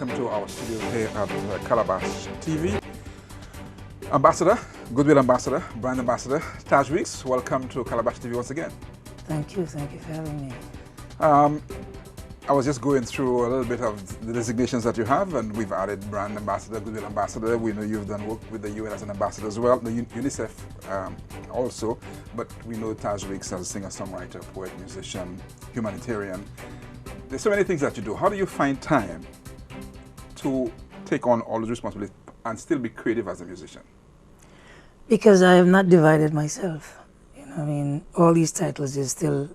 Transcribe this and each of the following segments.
welcome to our studio here at Calabash TV. Ambassador, Goodwill Ambassador, Brand Ambassador, Taj Weekes, welcome to Calabash TV once again. Thank you for having me. I was just going through a little bit of the designations that you have, and we've added Brand Ambassador, Goodwill Ambassador. We know you've done work with the UN as an ambassador as well, the UNICEF also, but we know Taj Weekes as a singer-songwriter, poet, musician, humanitarian. There's so many things that you do. How do you find time to take on all those responsibilities and still be creative as a musician? Because I have not divided myself. I mean, all these titles is still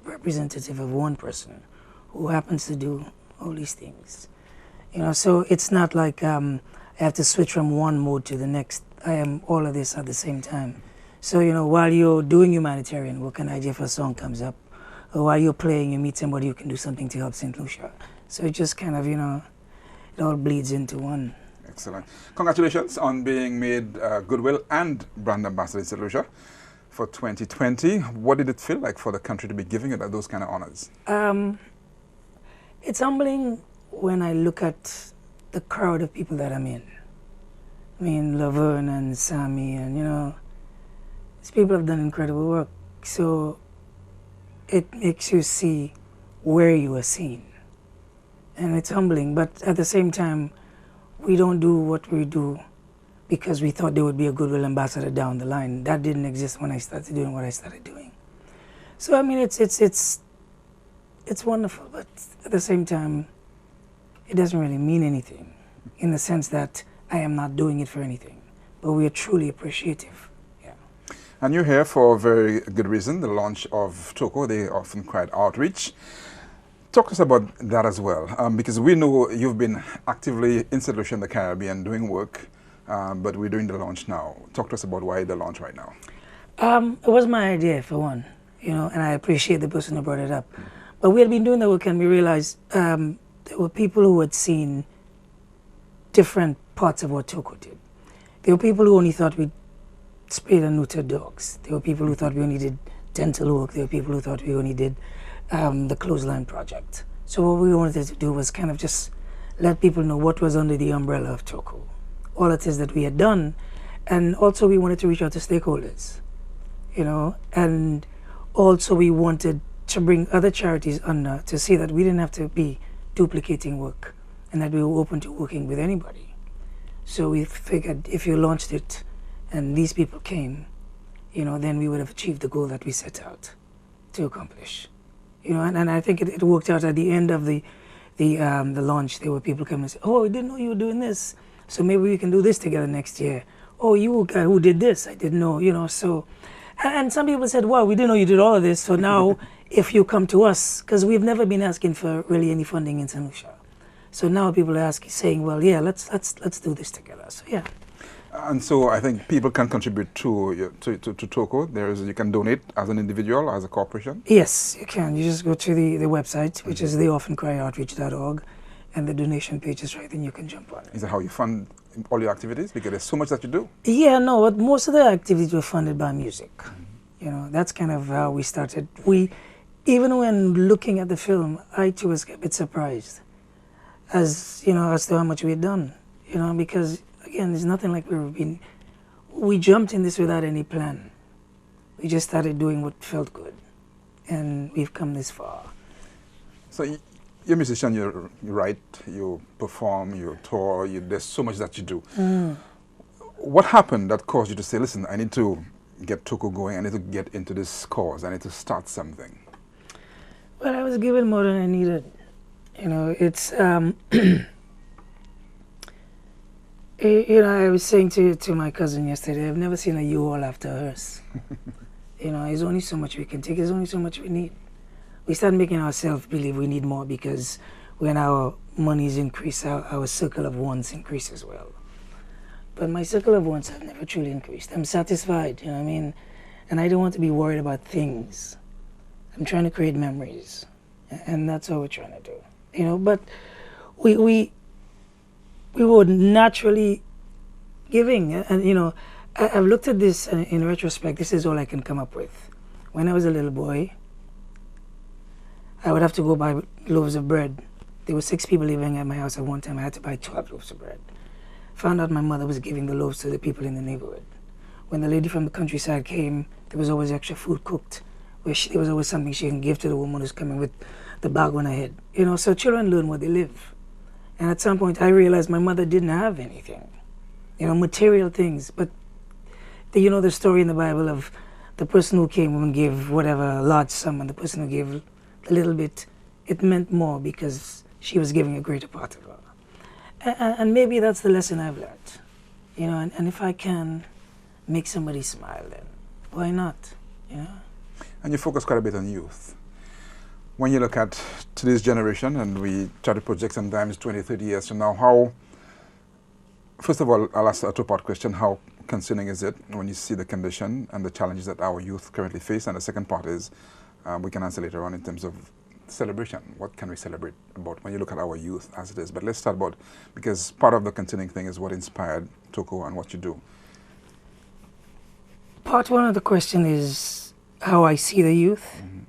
representative of one person who happens to do all these things. So it's not like I have to switch from one mode to the next. I am all of this at the same time. So, while you're doing humanitarian, what can I do if a song comes up? Or while you're playing, you meet somebody who can do something to help St. Lucia. So it just kind of, it all bleeds into one. Excellent. Congratulations on being made Goodwill and Brand Ambassador in St. Lucia for 2020. What did it feel like for the country to be giving you those kind of honors? It's humbling when I look at the crowd of people that I'm in. I mean, Laverne and Sammy and, these people have done incredible work. So it makes you see where you are seen. And it's humbling, but at the same time, we don't do what we do because we thought there would be a Goodwill Ambassador down the line. That didn't exist when I started doing what I started doing. So, I mean, it's wonderful, but at the same time, it doesn't really mean anything in the sense that I am not doing it for anything, but we are truly appreciative. And you're here for a very good reason, the launch of TOCO, the Often Cried Outreach. Talk to us about that as well, because we know you've been actively in St. Lucia in the Caribbean doing work, but we're doing the launch now. Talk to us about why the launch right now. It was my idea, for one, and I appreciate the person who brought it up. But we had been doing the work and we realized there were people who had seen different parts of what TOCO did. There were people who only thought we spayed and neutered dogs. There were people who thought we only did dental work. There were people who thought we only did the Clothesline project. So what we wanted to do was kind of just let people know what was under the umbrella of TOCO, all it is that we had done, and also we wanted to reach out to stakeholders, and also we wanted to bring other charities under to see that we didn't have to be duplicating work and that we were open to working with anybody. So we figured if you launched it and these people came, then we would have achieved the goal that we set out to accomplish. And I think it worked out at the end of the launch. There were people coming and say, "Oh, I didn't know you were doing this. So maybe we can do this together next year. Oh, you guy who did this, I didn't know, so." And some people said, "Wow, we didn't know you did all of this. So now if you come to us," because we've never been asking for really any funding in St. Lucia. So now people are saying, "Well, yeah, let's do this together." So yeah. And so I think people can contribute to TOCO. You can donate as an individual, as a corporation? Yes, you can. You just go to the website, which is theoftencryoutreach.org, and the donation page is right, and you can jump on it. Is that how you fund all your activities? Because there's so much that you do. Yeah, no, but most of the activities were funded by music. That's kind of how we started. Even when looking at the film, I too was a bit surprised as to how much we had done, because again, there's nothing like we jumped in this without any plan. We just started doing what felt good, and we've come this far. So you're a musician, you write, you perform, you tour, there's so much that you do. What happened that caused you to say, listen, I need to get TOCO going, I need to get into this cause, I need to start something? Well, I was given more than I needed. It's... I was saying to my cousin yesterday, I've never seen a U-Haul after a hearse. There's only so much we can take, there's only so much we need. We start making ourselves believe we need more because when our monies increase, our circle of wants increase as well. But my circle of wants have never truly increased. I'm satisfied, and I don't want to be worried about things. I'm trying to create memories, and that's what we're trying to do. But we were naturally giving, and I've looked at this in retrospect. This is all I can come up with. When I was a little boy, I would have to go buy loaves of bread There were 6 people living at my house at one time. I had to buy 12 loaves of bread. Found out my mother was giving the loaves to the people in the neighborhood. When the lady from the countryside came, there was always extra food cooked. There was always something she can give to the woman who's coming with the bag on her head. You know, so children learn where they live. And at some point I realized my mother didn't have anything. You know, material things. But you know the story in the Bible of the person who came and gave whatever, a large sum, and the person who gave a little bit, it meant more because she was giving a greater part of her. And maybe that's the lesson I've learned. You know, and if I can make somebody smile, then why not? You know? And you focus quite a bit on youth. When you look at today's generation, and we try to project sometimes 20, 30 years from now, how, first of all, I'll ask a two-part question: how concerning is it when you see the condition and the challenges that our youth currently face? And the second part is, we can answer later on in terms of celebration. What can we celebrate about when you look at our youth as it is? But let's start about, because part of the concerning thing is what inspired TOCO and what you do. Part one of the question is how I see the youth. Mm-hmm.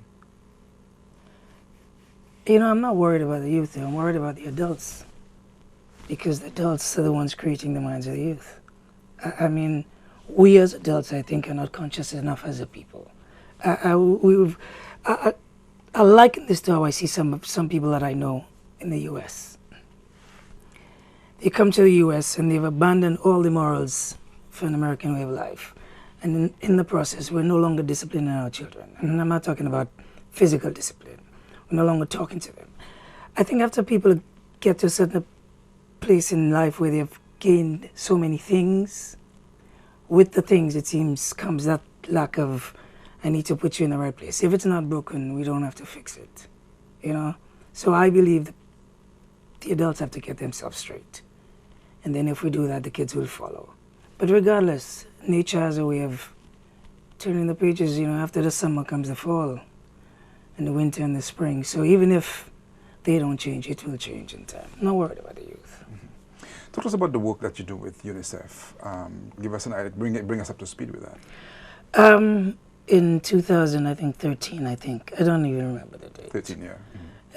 You know, I'm not worried about the youth, I'm worried about the adults. Because the adults are the ones creating the minds of the youth. I mean, we as adults, I think, are not conscious enough as a people. I liken this to how I see some people that I know in the US. They come to the US and they've abandoned all the morals for an American way of life. And in the process, we're no longer disciplining our children. And I'm not talking about physical discipline. We're no longer talking to them. I think after people get to a certain place in life where they've gained so many things, with the things, it seems, comes that lack of, I need to put you in the right place. If it's not broken, we don't have to fix it, you know? So I believe that the adults have to get themselves straight. And then if we do that, the kids will follow. But regardless, nature has a way of turning the pages. You know, after the summer comes the fall, and the winter and the spring. So even if they don't change, it will change in time. I'm not worried about the youth. Mm-hmm. Talk to us about the work that you do with UNICEF. Give us an idea, bring us up to speed with that. In 2013, I think. I don't even remember the date. 13, yeah.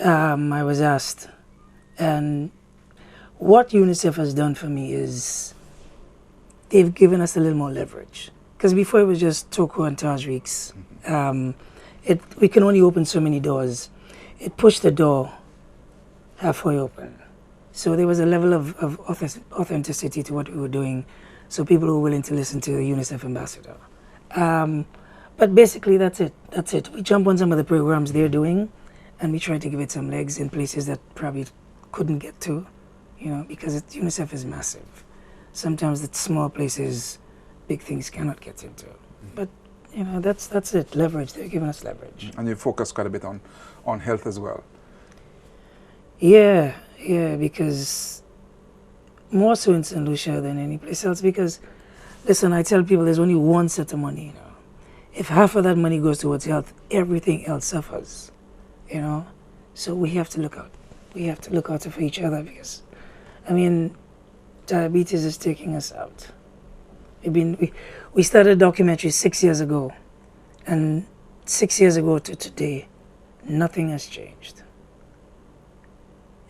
Mm-hmm. I was asked. And what UNICEF has done for me is they've given us a little more leverage. Because before it was just TOCO and Taj Weekes. Mm-hmm. We can only open so many doors. It pushed the door halfway open. So there was a level of authenticity to what we were doing. So people were willing to listen to the UNICEF ambassador. But basically that's it. That's it. We jump on some of the programs they're doing and we try to give it some legs in places that probably couldn't get to, you know, because UNICEF is massive. Sometimes the small places, big things cannot get into. But you know, that's it, leverage. They're giving us leverage. And you focus quite a bit on health as well. Yeah, because more so in St. Lucia than any place else, because, listen, I tell people there's only one set of money, you know. If half of that money goes towards health, everything else suffers, you know. So we have to look out. We have to look out for each other because, I mean, diabetes is taking us out. We started a documentary 6 years ago, and 6 years ago to today, nothing has changed.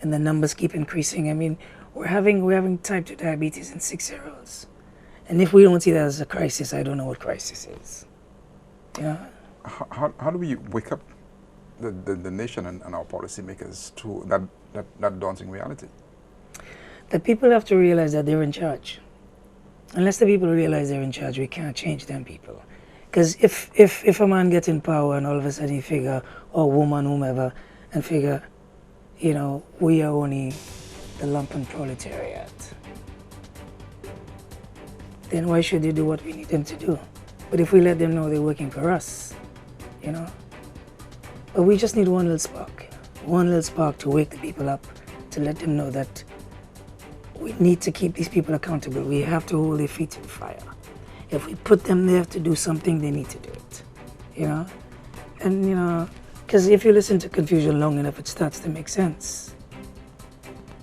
And the numbers keep increasing. I mean, we're having type 2 diabetes in 6-year-olds. And if we don't see that as a crisis, I don't know what crisis is. You know? How do we wake up the nation and our policymakers to that daunting reality? The people have to realize that they're in charge. Unless the people realize they're in charge, we can't change them people. Because if a man gets in power and all of a sudden you figure, or woman, whomever, and figure, you know, we are only the lumpen proletariat, then why should they do what we need them to do? But if we let them know they're working for us, you know. But we just need one little spark to wake the people up, to let them know that we need to keep these people accountable. We have to hold their feet to the fire. If we put them there to do something, they need to do it, you know? And, you know, because if you listen to confusion long enough, it starts to make sense.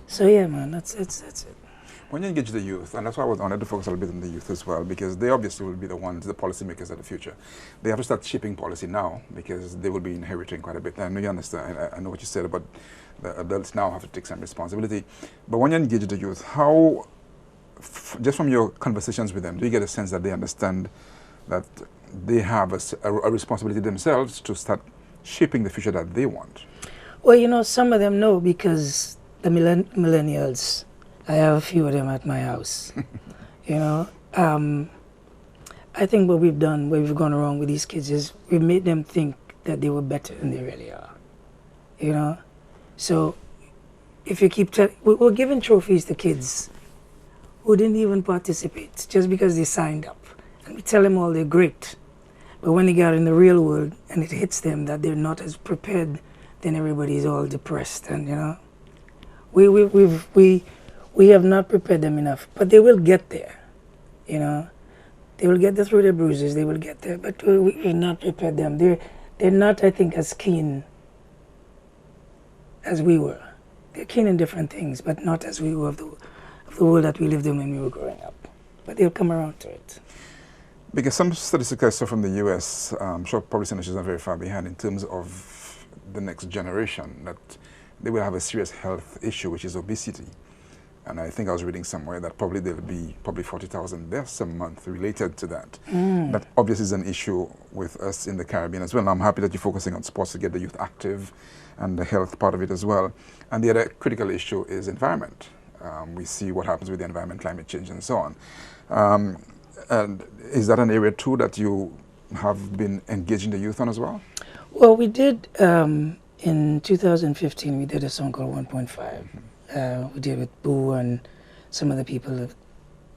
So, yeah, man, that's it. When you engage the youth, and that's why I wanted to focus a little bit on the youth as well, because they obviously will be the ones, the policymakers of the future. They have to start shaping policy now, because they will be inheriting quite a bit. I know you understand, I know what you said about the adults now have to take some responsibility. But when you engage the youth, how, just from your conversations with them, do you get a sense that they understand that they have a responsibility themselves to start shaping the future that they want? Well, you know, some of them know, because the millennials, I have a few of them at my house. You know, I think what we've done, where we've gone wrong with these kids, is we've made them think that they were better than they really are. You know, so if you keep we're giving trophies to kids who didn't even participate just because they signed up, and we tell them all they're great. But when they get in the real world and it hits them that they're not as prepared, then everybody's all depressed. And you know, we have not prepared them enough, but they will get there. You know, they will get there through their bruises. They will get there, but we've not prepared them. They're not, I think, as keen as we were. They're keen in different things, but not as we were of the world that we lived in when we were growing up. But they'll come around to it. Because some statistics I saw from the US, I'm sure probably Senator is not very far behind in terms of the next generation, that they will have a serious health issue, which is obesity. And I think I was reading somewhere that probably there'll be 40,000 deaths a month related to that. That obviously is an issue with us in the Caribbean as well. And I'm happy that you're focusing on sports to get the youth active and the health part of it as well. And the other critical issue is environment. We see what happens with the environment, climate change, and so on. And is that an area too that you have been engaging the youth on as well? Well, we did, in 2015, we did a song called 1.5. We did with Boo and some other people.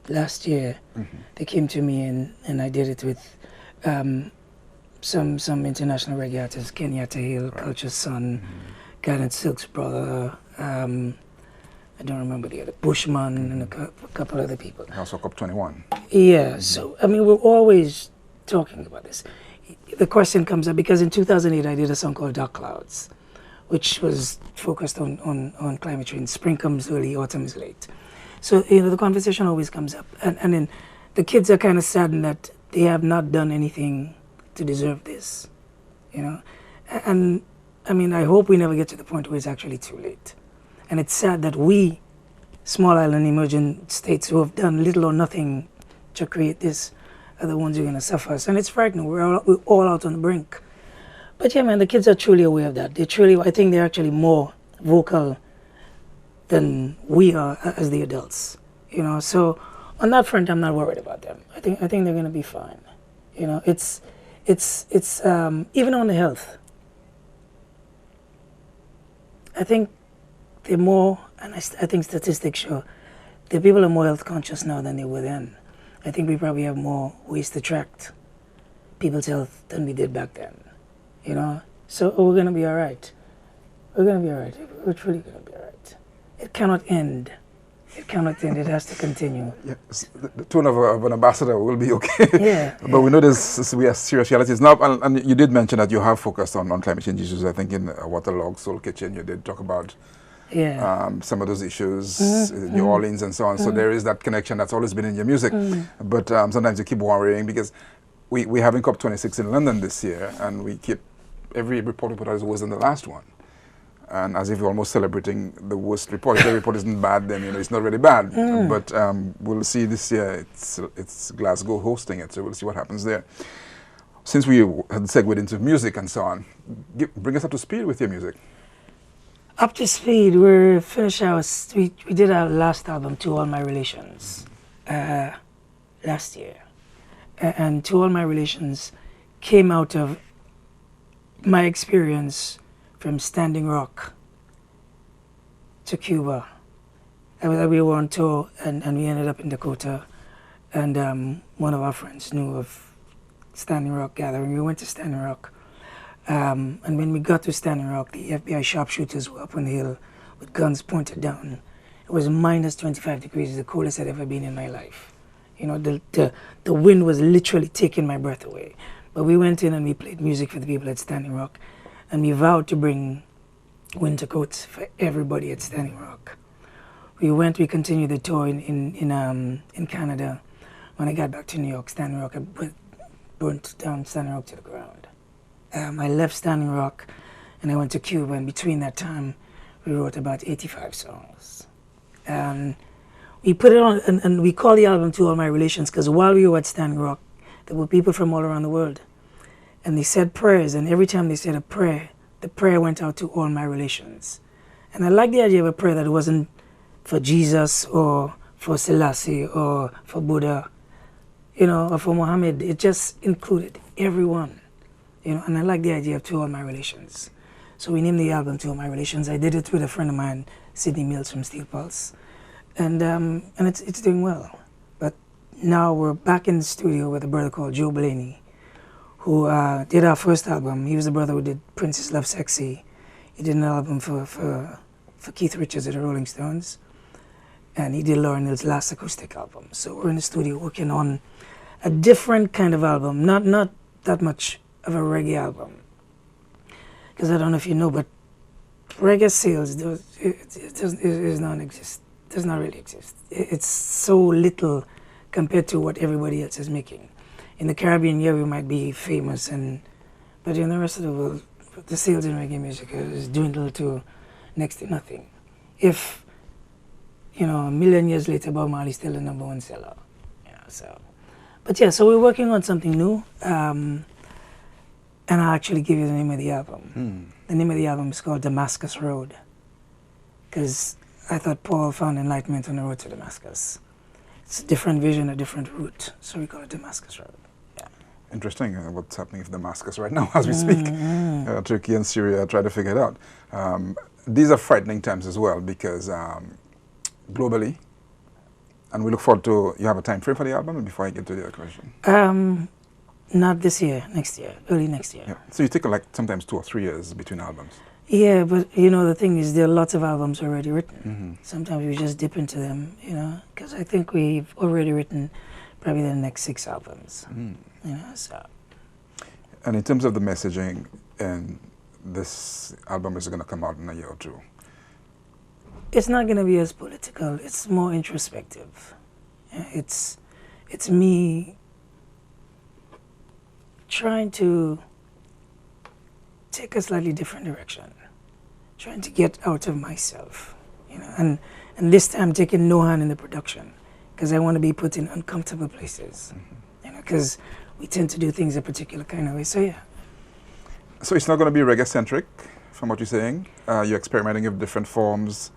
Last year, they came to me and I did it with some international reggae artists, Kenyatta Hill, Culture Son, Guidance Silk's brother, I don't remember the other, Bushman, and a couple other people. Also COP21. Yeah, so, I mean, we're always talking about this. The question comes up because in 2008 I did a song called Dark Clouds, which was focused on climate change. Spring comes early, autumn is late. So, you know, the conversation always comes up. And then the kids are kind of saddened that they have not done anything to deserve this, you know. And, I mean, I hope we never get to the point where it's actually too late. And it's sad that we, small island emerging states who have done little or nothing to create this, are the ones who are going to suffer. And it's frightening. We're all out on the brink. But yeah, man, the kids are truly aware of that. I think they're actually more vocal than we are as the adults. You know, so on that front, I'm not worried about them. I think they're going to be fine. You know, it's even on the health. I think they're more, and I think statistics show, the people are more health conscious now than they were then. I think we probably have more ways to track people's health than we did back then. You know, so we're going to be all right. We're going to be all right. We're truly going to be all right. It cannot end. It cannot end. It has to continue. Yes, the tone of an ambassador will be okay. Yeah. But we know we have serious realities now. And you did mention that you have focused on climate change issues. I think in Waterlog, Soul Kitchen, you did talk about some of those issues, New Orleans and so on. So there is that connection that's always been in your music. But sometimes you keep worrying because we're having COP26 in London this year, and we keep, every report we put out is worse than the last one. And as if we're almost celebrating the worst report. If the report isn't bad, then, you know, it's not really bad. But we'll see this year, it's Glasgow hosting it, so we'll see what happens there. Since we had segued into music and so on, bring us up to speed with your music. Up to speed, we're finished we did our last album, To All My Relations, last year. And To All My Relations came out of my experience from Standing Rock to Cuba. We were on tour and we ended up in Dakota, and one of our friends knew of Standing Rock gathering. We went to Standing Rock, and when we got to Standing Rock, the FBI sharpshooters were up on the hill with guns pointed down. It was minus 25 degrees, the coldest I'd ever been in my life. You know, the wind was literally taking my breath away. But we went in and we played music for the people at Standing Rock. And we vowed to bring winter coats for everybody at Standing Rock. we continued the tour in Canada. When I got back to New York, Standing Rock, I burnt down Standing Rock to the ground. I left Standing Rock and I went to Cuba, and between that time, we wrote about 85 songs. And we put it on, and we called the album To All My Relations, because while we were at Standing Rock, there were people from all around the world. And they said prayers, and every time they said a prayer, the prayer went out to all my relations. And I like the idea of a prayer that wasn't for Jesus or for Selassie or for Buddha, you know, or for Muhammad. It just included everyone, you know, and I like the idea of To All My Relations. So we named the album To All My Relations. I did it with a friend of mine, Sydney Mills from Steel Pulse. And it's doing well. But now we're back in the studio with a brother called Joe Blaney, who did our first album. He was the brother who did Princess Love Sexy. He did an album for Keith Richards of the Rolling Stones. And he did Lauryn Hill's last acoustic album. So we're in the studio working on a different kind of album, not that much of a reggae album. Because I don't know if you know, but reggae sales does not really exist. It's so little compared to what everybody else is making. In the Caribbean, yeah, we might be famous, but in the rest of the world, the sales in reggae music is dwindled to next to nothing. If, you know, a million years later, Bob Marley's still the #1 seller. Yeah, so. But yeah, so we're working on something new, and I'll actually give you the name of the album. The name of the album is called Damascus Road, because I thought Paul found enlightenment on the road to Damascus. It's a different vision, a different route, so we call it Damascus Road. Yeah. Interesting what's happening with Damascus right now as we speak. Turkey and Syria try to figure it out. These are frightening times as well, because globally, and we look forward to, you have a time frame for the album before I get to the other question? Not this year, next year, early next year. Yeah. So you take like sometimes 2 or 3 years between albums? Yeah, but you know, the thing is, there are lots of albums already written. Sometimes we just dip into them, you know, because I think we've already written probably the next 6 albums, you know, so. And in terms of the messaging, and this album is going to come out in a year or 2? It's not going to be as political. It's more introspective. Yeah, it's me trying to take a slightly different direction, trying to get out of myself, you know, and this time taking no hand in the production, because I want to be put in uncomfortable places, you know, because we tend to do things a particular kind of way. So yeah. So it's not going to be reggae-centric, from what you're saying? You're experimenting with different forms.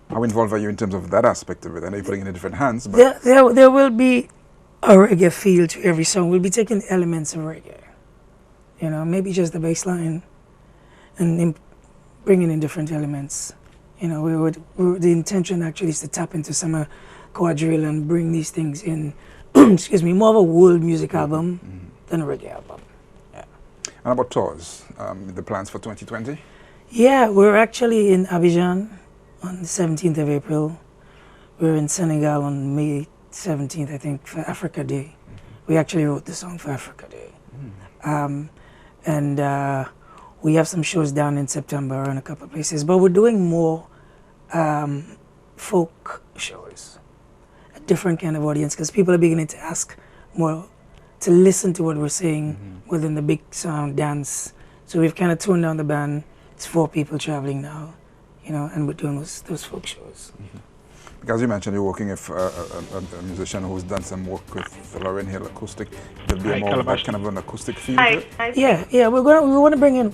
How involved are you in terms of that aspect of it? I know you're putting it in different hands, but there will be a reggae feel to every song. We'll be taking elements of reggae, you know, maybe just the bass line, and bringing in different elements. You know, the intention actually is to tap into some quadrille and bring these things in. Excuse me, more of a world music album than a reggae album. Yeah. And about tours, the plans for 2020? Yeah, we're actually in Abidjan on the 17th of April. We're in Senegal on May 17th, I think, for Africa Day. We actually wrote the song for Africa Day. And we have some shows down in September in a couple of places, but we're doing more folk shows, a different kind of audience, because people are beginning to ask more, to listen to what we're saying within the big sound dance. So we've kind of toned down the band. It's 4 people traveling now, you know, and we're doing those folk shows. Because you mentioned you're working with a musician who's done some work with Lauryn Hill Acoustic. There'll be more of that kind of an acoustic feel to it? Yeah, we want to bring in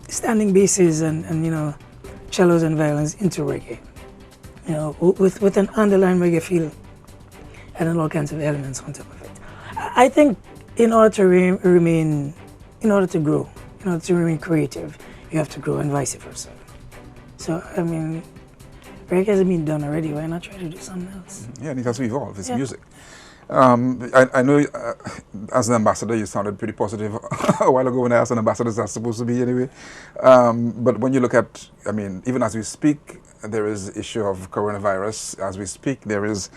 standing basses and you know, cellos and violins into reggae. You know, with an underlying reggae feel and then all kinds of elements on top of it. I think in order to remain, in order to grow, in order to remain creative, you have to grow, and vice versa. So, I mean, reggae hasn't been done already. Why not try to do something else? Yeah, and it has to evolve. It's music. I know as an ambassador, you sounded pretty positive a while ago when I asked an ambassador that's supposed to be anyway. But when you look at, I mean, even as we speak, there is the issue of coronavirus. As we speak, there is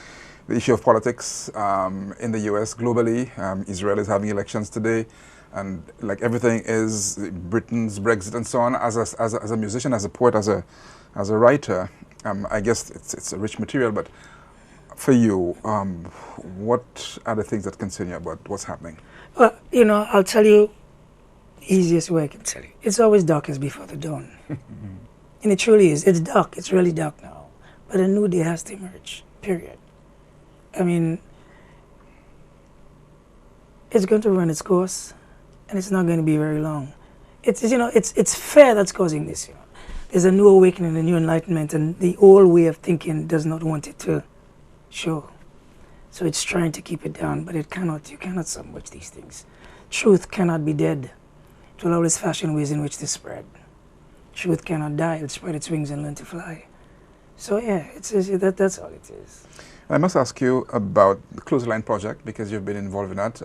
the issue of politics in the US globally. Israel is having elections today. And like everything is Britain's Brexit and so on. As a musician, as a poet, as a writer, I guess it's a rich material, but for you, what are the things that concern you about what's happening? Well, you know, I'll tell you the easiest way I can tell you. It's always darkest before the dawn. And it truly is. It's dark. It's really dark now. But a new day has to emerge, period. I mean, it's going to run its course, and it's not going to be very long. It's, you know, it's fear that's causing this, you know. There's a new awakening, a new enlightenment, and the old way of thinking does not want it to show. So it's trying to keep it down, but it cannot. You cannot submerge these things. Truth cannot be dead. It will always fashion ways in which to spread. Truth cannot die. It will spread its wings and learn to fly. So yeah, that's all it is. I must ask you about the Clothesline project, because you've been involved in that.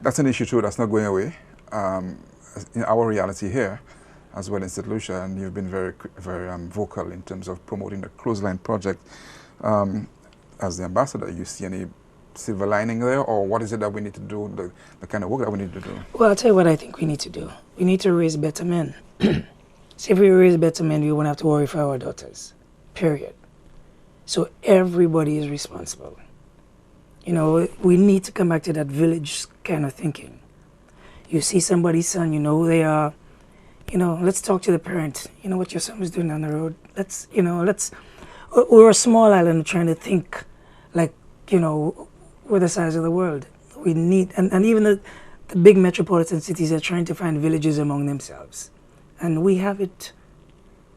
That's an issue too that's not going away. In our reality here, as well in St. Lucia, and you've been very vocal in terms of promoting the Clothesline project. As the ambassador, you see any silver lining there, or what is it that we need to do, the kind of work that we need to do? Well, I'll tell you what I think we need to do. We need to raise better men. See, if we raise better men, we won't have to worry for our daughters, period. So everybody is responsible. You know, we need to come back to that village kind of thinking. You see somebody's son, you know who they are. You know, let's talk to the parent. You know what your son was doing down the road. We're a small island trying to think like, you know, we're the size of the world. We need, and even the big metropolitan cities are trying to find villages among themselves. And we have it.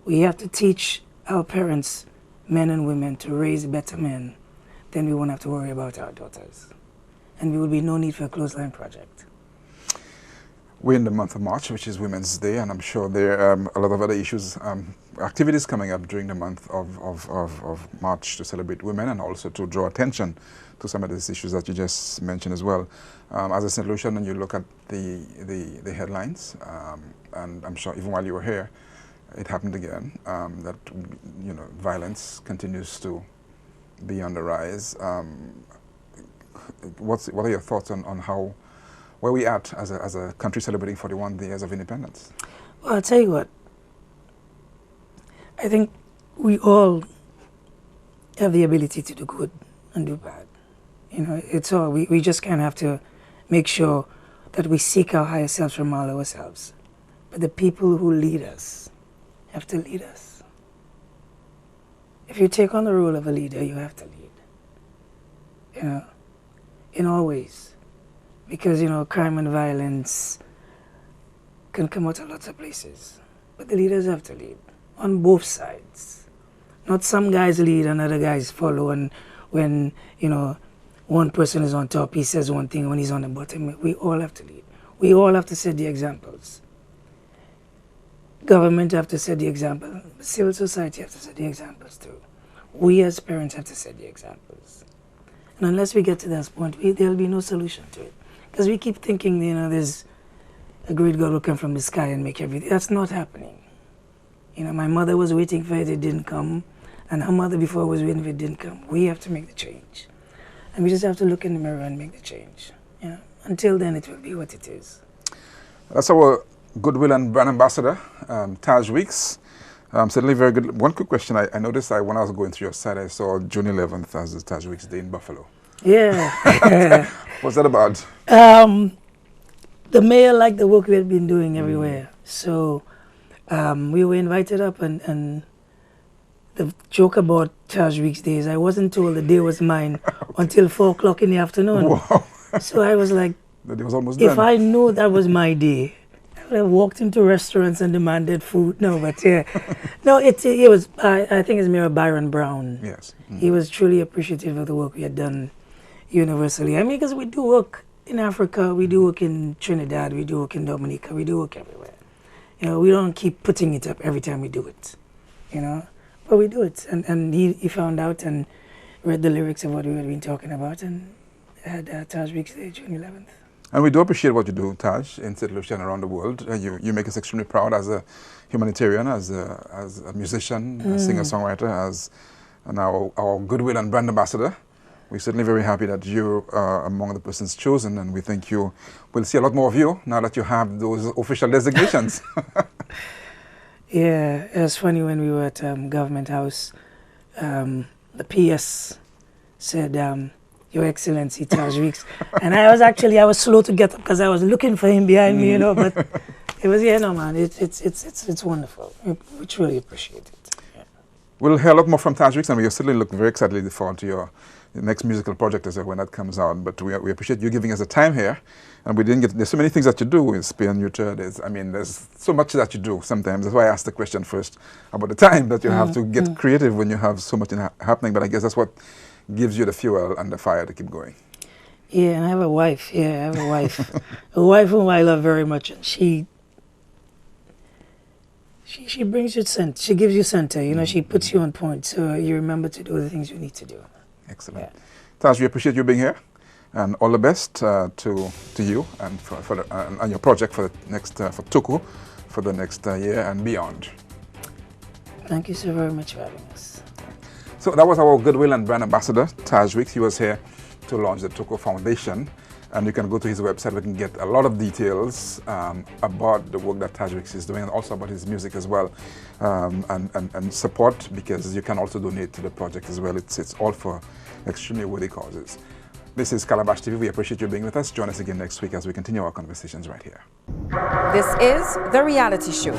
We have to teach our parents, men and women, to raise better men. Then we won't have to worry about our daughters. And there will be no need for a Clothesline project. We're in the month of March, which is Women's Day, and I'm sure there are a lot of other issues, activities coming up during the month of March to celebrate women and also to draw attention to some of these issues that you just mentioned as well. As a St. Lucian, and you look at the headlines, and I'm sure even while you were here, it happened again, that, you know, violence continues to be on the rise. What are your thoughts on how, where we at as a country celebrating 41 years of independence? Well, I'll tell you what. I think we all have the ability to do good and do bad. You know, it's all, we just kind of have to make sure that we seek our higher selves from all ourselves. But the people who lead us have to lead us. If you take on the role of a leader, you have to lead. You know, in all ways. Because, you know, crime and violence can come out of lots of places. But the leaders have to lead on both sides. Not some guys lead and other guys follow, and when, you know, one person is on top, he says one thing, when he's on the bottom, we all have to lead. We all have to set the examples. Government have to set the example. Civil society have to set the examples too. We as parents have to set the examples. And unless we get to that point, there'll be no solution to it. Because we keep thinking, you know, there's a great God will come from the sky and make everything. That's not happening. You know, my mother was waiting for it, it didn't come. And her mother before was waiting for it, didn't come. We have to make the change. And we just have to look in the mirror and make the change. You know? Until then, it will be what it is. That's our Goodwill and Brand Ambassador, Taj Weekes. Certainly very good. One quick question. I noticed when I was going through your site, I saw June 11th as the Taj Weekes Day in Buffalo. Yeah. What's that about? The mayor liked the work we had been doing everywhere. So we were invited up, and the joke about Taj Weekes Day is I wasn't told the day was mine until 4 o'clock in the afternoon. Wow. So I was like, the day was almost if done. I knew that was my day, I would have walked into restaurants and demanded food. No, but yeah. No, it was, I think it's Mayor Byron Brown. Yes. He was truly appreciative of the work we had done universally. I mean, because we do work in Africa, we do work in Trinidad, we do work in Dominica, we do work everywhere. You know, we don't keep putting it up every time we do it, you know, but we do it. And he found out and read the lyrics of what we had been talking about, and had Taj Weekes Day, June 11th. And we do appreciate what you do, Taj, in St. Lucia and around the world. You make us extremely proud as a humanitarian, as a musician, a singer-songwriter, as our Goodwill and Brand Ambassador. We're certainly very happy that you are among the persons chosen, and we think you will see a lot more of you now that you have those official designations. Yeah, it was funny when we were at Government House. the PS said, Your Excellency, Taj Weekes. And I was slow to get up because I was looking for him behind me, you know, but it was, yeah, no, man, it's wonderful. We truly appreciate it. Yeah. We'll hear a lot more from Taj Weekes, and we certainly look very excitedly forward to your next musical project as well when that comes out. But we appreciate you giving us the time here. And we didn't get, there's so many things that you do with Spay and Neuter. There's so much that you do sometimes. That's why I asked the question first about the time that you have to get creative when you have so much happening. But I guess that's what gives you the fuel and the fire to keep going. Yeah, and I have a wife. Yeah, I have a wife. A wife whom I love very much. And she brings you center. She gives you center. You know, she puts you on point. So you remember to do the things you need to do. Excellent. Yeah. Taj, we appreciate you being here. And all the best to you and for and your project for the next for TOCO for the next year and beyond. Thank you so very much for having us. So that was our Goodwill and Brand Ambassador, Taj Weekes. He was here to launch the TOCO Foundation, and you can go to his website. We can get a lot of details about the work that Taj Weekes is doing, and also about his music as well, and support, because you can also donate to the project as well. It's all for extremely worthy causes. This is Calabash TV. We appreciate you being with us. Join us again next week as we continue our conversations right here. This is The Reality Show.